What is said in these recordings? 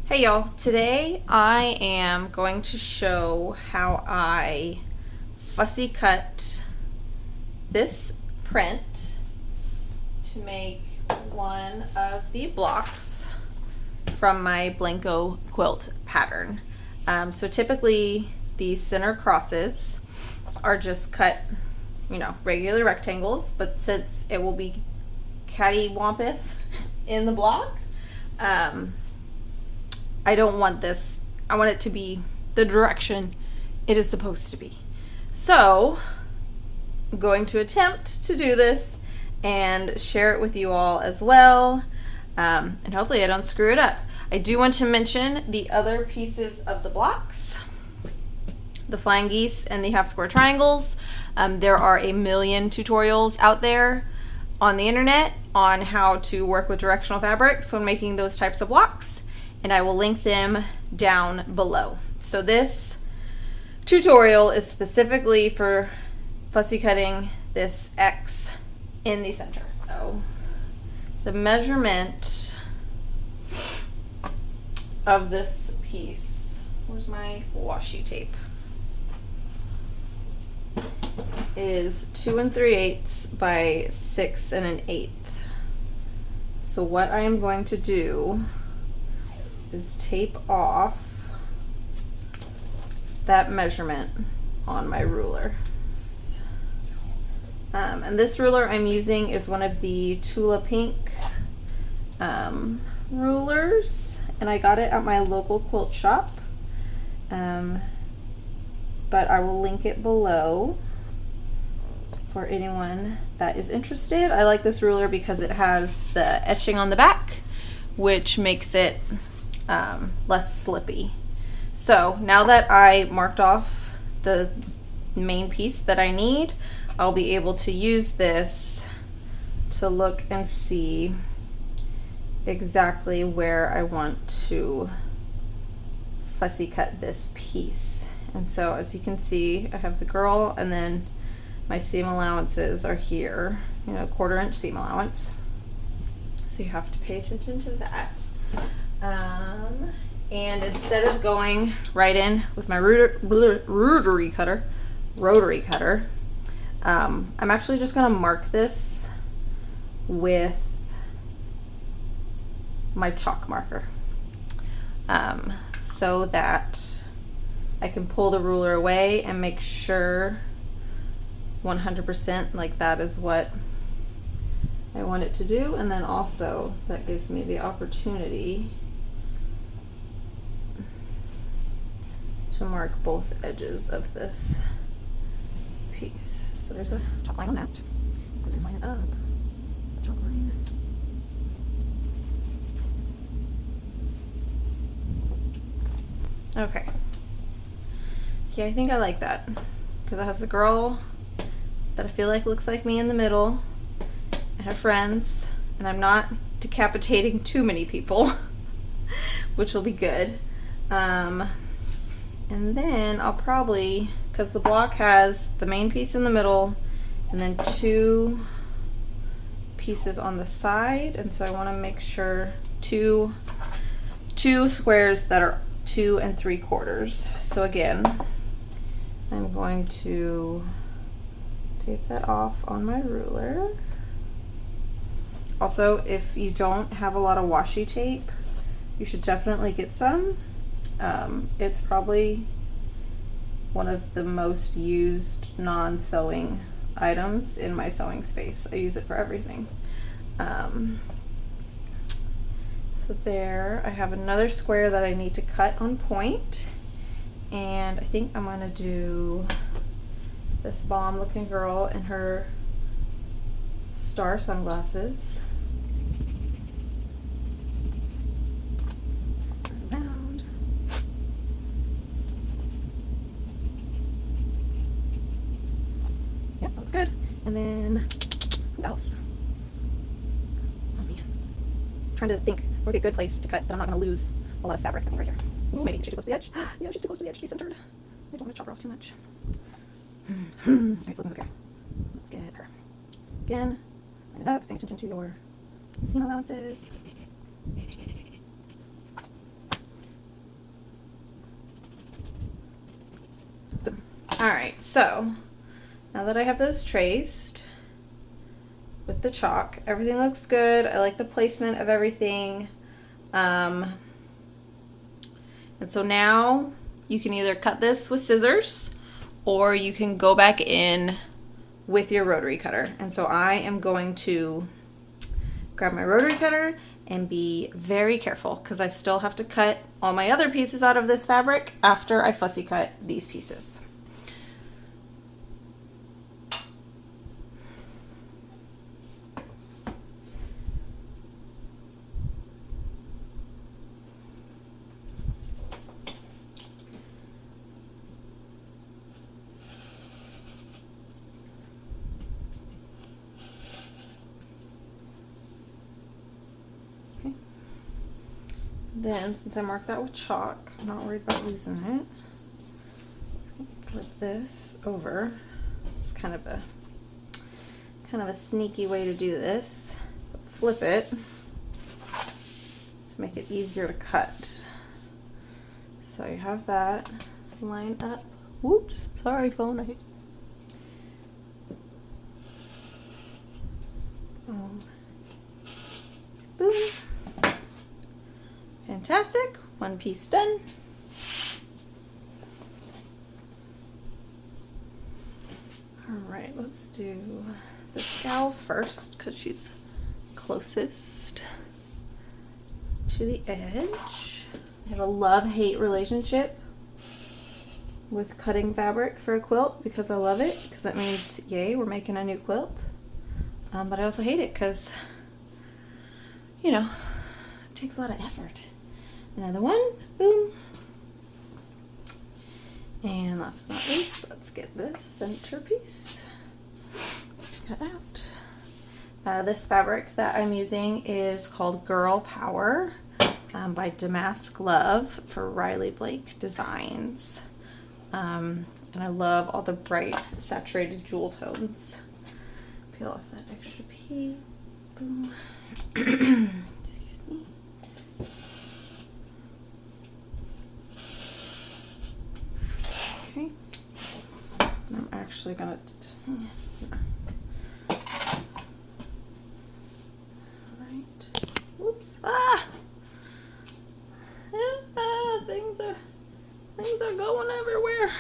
Hey y'all, today I am going to show how I fussy cut this print to make one of the blocks from my Blanco Quilt Pattern. So typically these center crosses are just cut, regular rectangles, but since it will be cattywampus in the block, I don't want this. I want it to be the direction it is supposed to be. So I'm going to attempt to do this and share it with you all as well. And hopefully I don't screw it up. I do want to mention the other pieces of the blocks, the flying geese and the half square triangles. There are a million tutorials out there on the internet on how to work with directional fabrics when making those types of blocks, and I will link them down below. So this tutorial is specifically for fussy cutting this X in the center. So the measurement of this piece, where's my washi tape, is 2 3/8 by 6 1/8. So what I am going to do is tape off that measurement on my ruler. And this ruler I'm using is one of the Tula Pink rulers, and I got it at my local quilt shop, but I will link it below for anyone that is interested. I like this ruler because it has the etching on the back, which makes it less slippy. So now that I marked off the main piece that I need, I'll be able to use this to look and see exactly where I want to fussy cut this piece. And so as you can see, I have the girl, and then my seam allowances are here, 1/4 inch seam allowance. So you have to pay attention to that. And instead of going right in with my rotary cutter, I'm actually just going to mark this with my chalk marker, so that I can pull the ruler away and make sure 100% like that is what I want it to do. And then also that gives me the opportunity to mark both edges of this piece. So there's a chalk line on that. And then line it up. Chalk line. Okay. Yeah, I think I like that because it has a girl that I feel like looks like me in the middle and her friends, and I'm not decapitating too many people, which will be good. And then I'll probably, because the block has the main piece in the middle and then 2 pieces on the side, and so I want to make sure two squares that are 2 3/4. So again, I'm going to tape that off on my ruler. Also, if you don't have a lot of washi tape, you should definitely get some. It's probably one of the most used non-sewing items in my sewing space. I use it for everything. So there, I have another square that I need to cut on point, and I think I'm gonna do this bomb looking girl in her star sunglasses. Around. Yeah, that looks good. And then who else? Oh man. Trying to think where would be a good place to cut that I'm not gonna lose a lot of fabric. I think right here. Ooh, maybe she's too close to the edge. Yeah, she's too close to the edge to be centered. I don't want to chop her off too much. Alright, so let's look here. Let's get her. Again, line it up, paying attention to your seam allowances. All right, so now that I have those traced with the chalk, everything looks good. I like the placement of everything. And so now you can either cut this with scissors or you can go back in with your rotary cutter. And so I am going to grab my rotary cutter and be very careful because I still have to cut all my other pieces out of this fabric after I fussy cut these pieces. Then, since I marked that with chalk, I'm not worried about losing it. Flip this over. It's kind of a sneaky way to do this. Flip it to make it easier to cut. So you have that line up. Whoops! Sorry, phone. Boom. Fantastic. One piece done. All right, let's do this gal first because she's closest to the edge. I have a love-hate relationship with cutting fabric for a quilt because I love it, because that means, yay, we're making a new quilt. But I also hate it because, you know, it takes a lot of effort. Another one, boom. And last but not least, let's get this centerpiece cut out. This fabric that I'm using is called Girl Power by Damask Love for Riley Blake Designs. And I love all the bright saturated jewel tones. Peel off that extra piece. Boom. Excuse me. Okay. I'm actually gonna. Alright. Whoops. Things are going everywhere.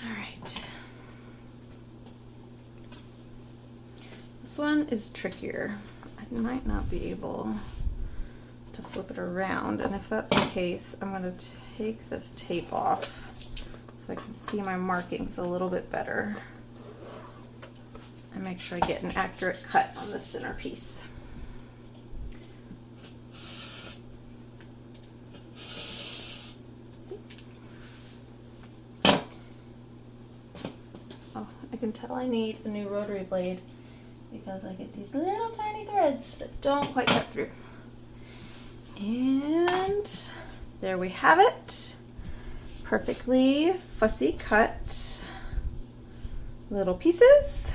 Alright. This one is trickier. I might not be able to flip it around, and if that's the case, I'm going to take this tape off so I can see my markings a little bit better and make sure I get an accurate cut on the center piece. Oh, I can tell I need a new rotary blade because I get these little tiny threads that don't quite cut through. And there we have it. Perfectly fussy cut little pieces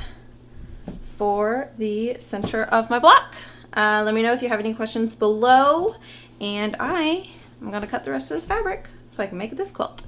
for the center of my block. Let me know if you have any questions below, and I'm going to cut the rest of this fabric so I can make this quilt.